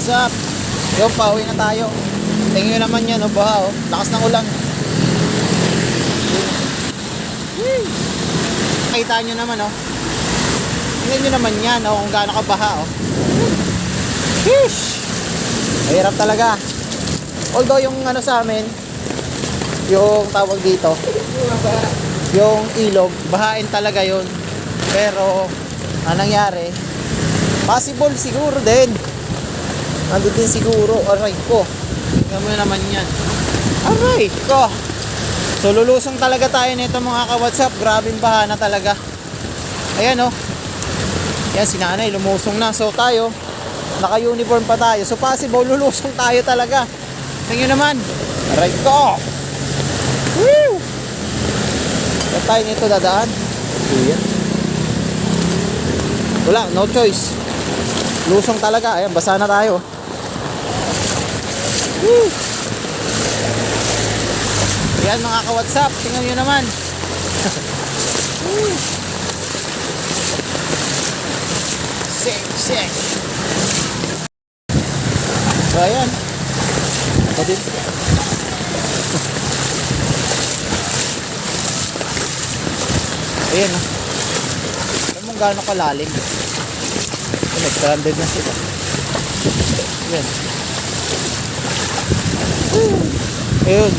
what's up? Yung pauwi na tayo. Tingin nyo naman yan, oh, baha, oh. Lakas ng ulan. Nakita nyo naman, oh. Tingnan nyo naman yan, oh, kung gaano kabaha, oh. Sheesh! Mahirap talaga. Although yung ano sa amin, yung tawag dito, yung ilog, bahain talaga yun. Pero anong nangyari, possible siguro din. Nandun din siguro. Aray ko, tingnan mo naman yan. Aray ko. So lulusong talaga tayo nito mga ka-WhatsApp. Grabing baha na talaga. Ayan oh. Yan si nanay lumusong na. So tayo naka-uniform pa tayo. So possible lulusong tayo talaga. Tingnan naman. Aray ko. Woo! Saan tayo nito dadaan? Ayan. Wala, no choice. Lusong talaga. Ayan, basa na tayo. Woo! Ayan mga ka-WhatsApp, tingnan nyo naman. Sick. So ayan. Ako din. Ayan, alam mo gaano kalalim. Nag-stranded na sila. Ayan. Ayun.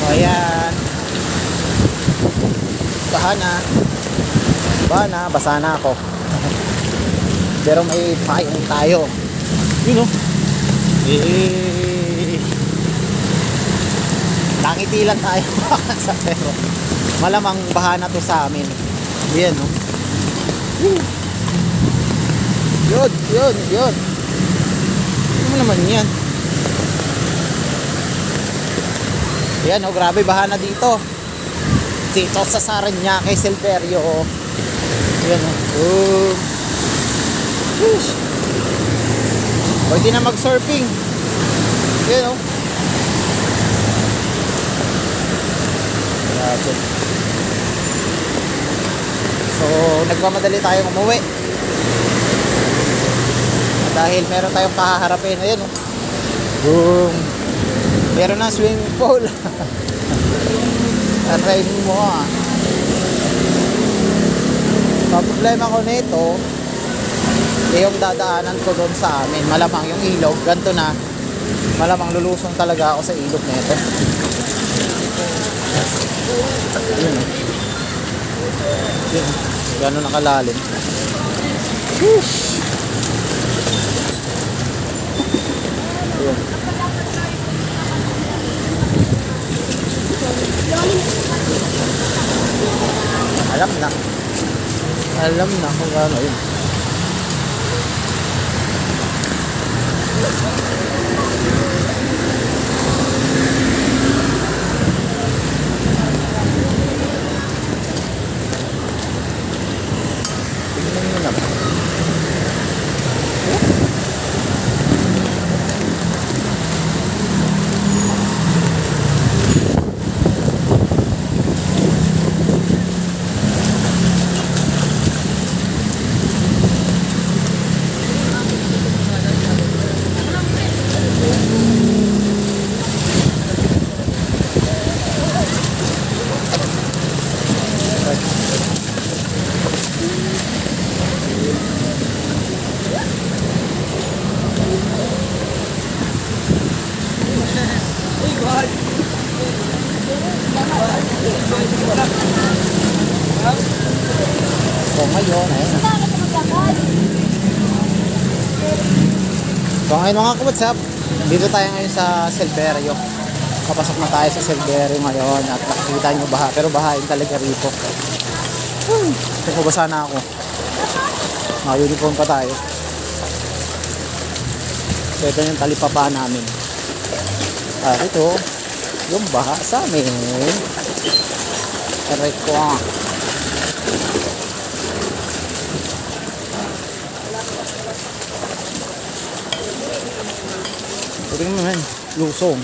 Ayan. Baha na, basa na ako. Pero may payong tayo. Yun o. Nakiti lang tayo. Pero malamang baha na to sa amin. Ayan o. Yun. Ano naman yan? Ayan o, grabe baha na dito. Dito sa Sarañaque, Silverio. Ayan o. Pwede na mag-surfing. Ayan o. Grabe. So, nagmamadali tayong umuwi. Dahil meron tayong kaharapin. Ayan o. Boom. Meron na swimming pool. Aray mo ah. Ang problema ko nito, yung dadaanan ko doon sa amin, malamang yung ilog, ganito na, malamang lulusong talaga ako sa ilog nito. Yun o. Yun, gano'n nakalalim. Whoosh! Yun. Alam na kung ano yun. Tingnan nyo na ba? So ngayon, ayun na. So ngayon mga ka-WhatsApp, dito tayo ngayon sa Silverio. Papasok na tayo sa Silverio ngayon at nakikita nyo baha. Pero bahain talaga rito. Basa na ako. Naka-uniform pa tayo. So ito yung talipapa namin. Ito yung baha sa amin. Aray ko ah. Tingnan mo man, lusong.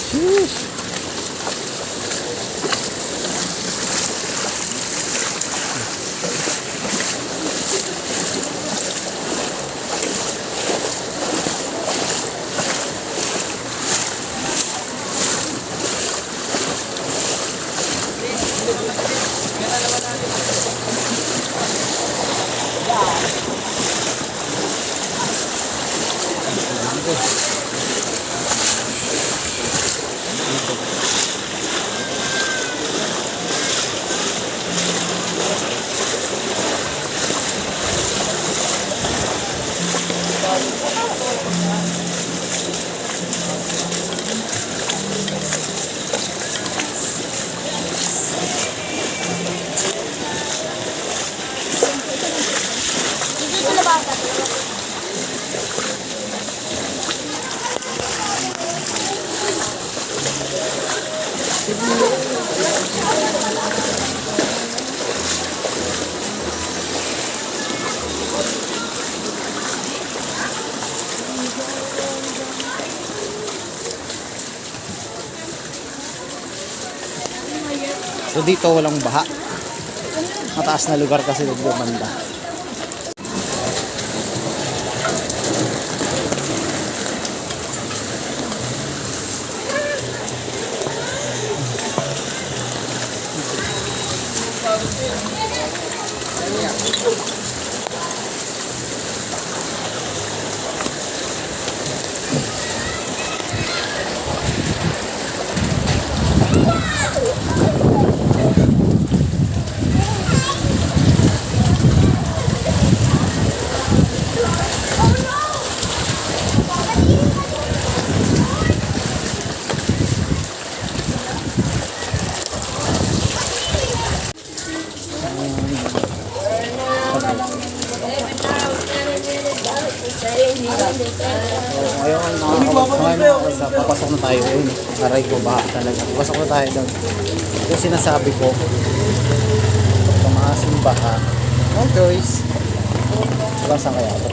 Sheesh. So dito walang baha. Mataas na lugar kasi dito banda. Ngayon papasok na tayo yun. Aray ko, baha talaga. Papasok na tayo doon. Yung sinasabi ko, tumaas yung baha. No choice. Saan kaya ito?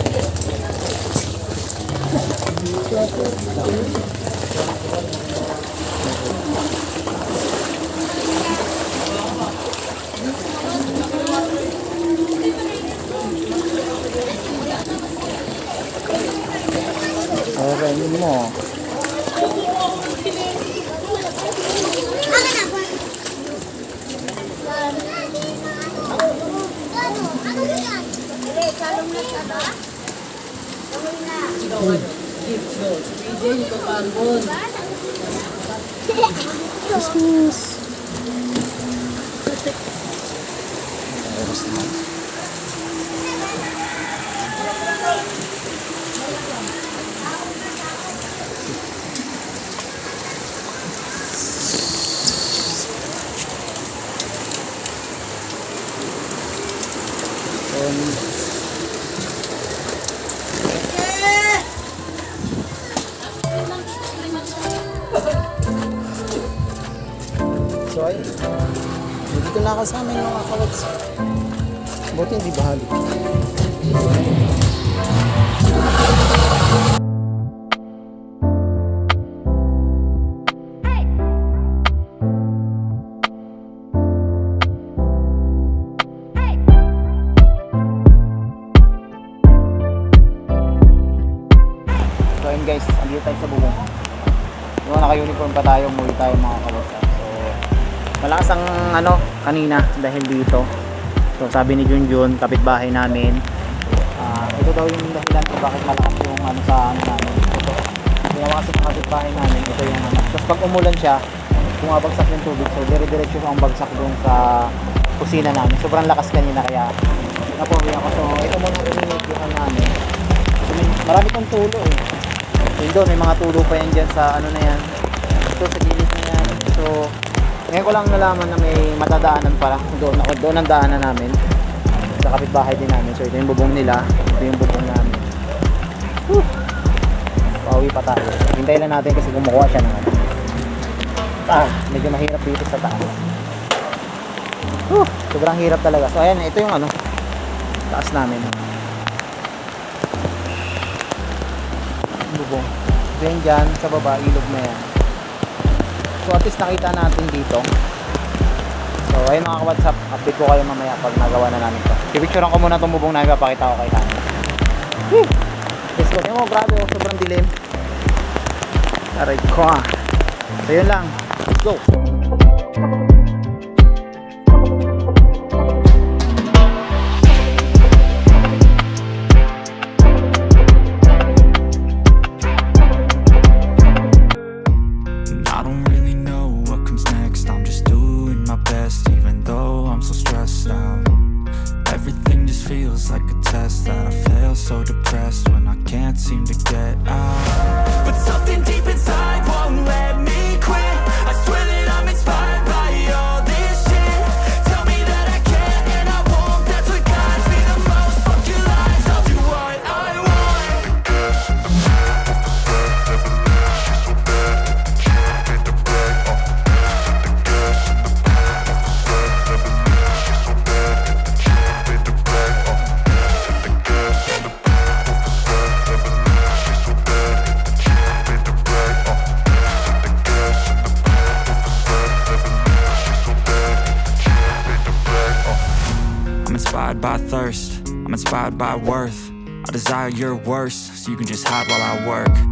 Aray mo. So ay, dito na ako sa amin mga kawats. Buti hindi bahali. So ayun guys, andito tayo sa bubong. Diba naka-uniform pa tayo, umuwi tayo mga kawats. Malakas ang kanina dahil dito. So sabi ni Junjun, kapitbahay namin, ito daw yung dahilan kung bakit malakas yung sa namin. Ito, ginawa kasi ng kapitbahay namin, ito yung Tapos pag umulan siya, bumabagsak yung tubig. So dire-diretso ang bagsak doon sa kusina namin. Sobrang lakas kanina kaya napuwi ako. So ito muna rinitihan namin. So, marami pang tulo eh. Yun doon, may mga tulo pa yan dyan sa na yan. Ito sa gilid na yan. So ngayon ko lang nalaman na may matadaanan pala. Doon ang daanan namin. Sa kapitbahay din namin. So ito yung bubong nila. Ito yung bubong namin. Pauwi pa tayo. Hintayin lang natin kasi kumukuha siya ng medyo mahirap dito sa taas. Sobrang hirap talaga. So ayan, ito yung taas namin. Bubong. Then dyan, sa baba, ilog na yan. So at least nakita natin dito. So ayun mga ka-WhatsApp, update ko kayo mamaya pag nagawa na namin to. I-picturean ko muna itong bubong namin, papakita ko kay Tani. Let's go. Mo, grabe, sobrang dilim. Aray ko. So yun lang. Let's go. inspired by thirst, I'm inspired by worth. I desire your worst, so you can just hide while I work.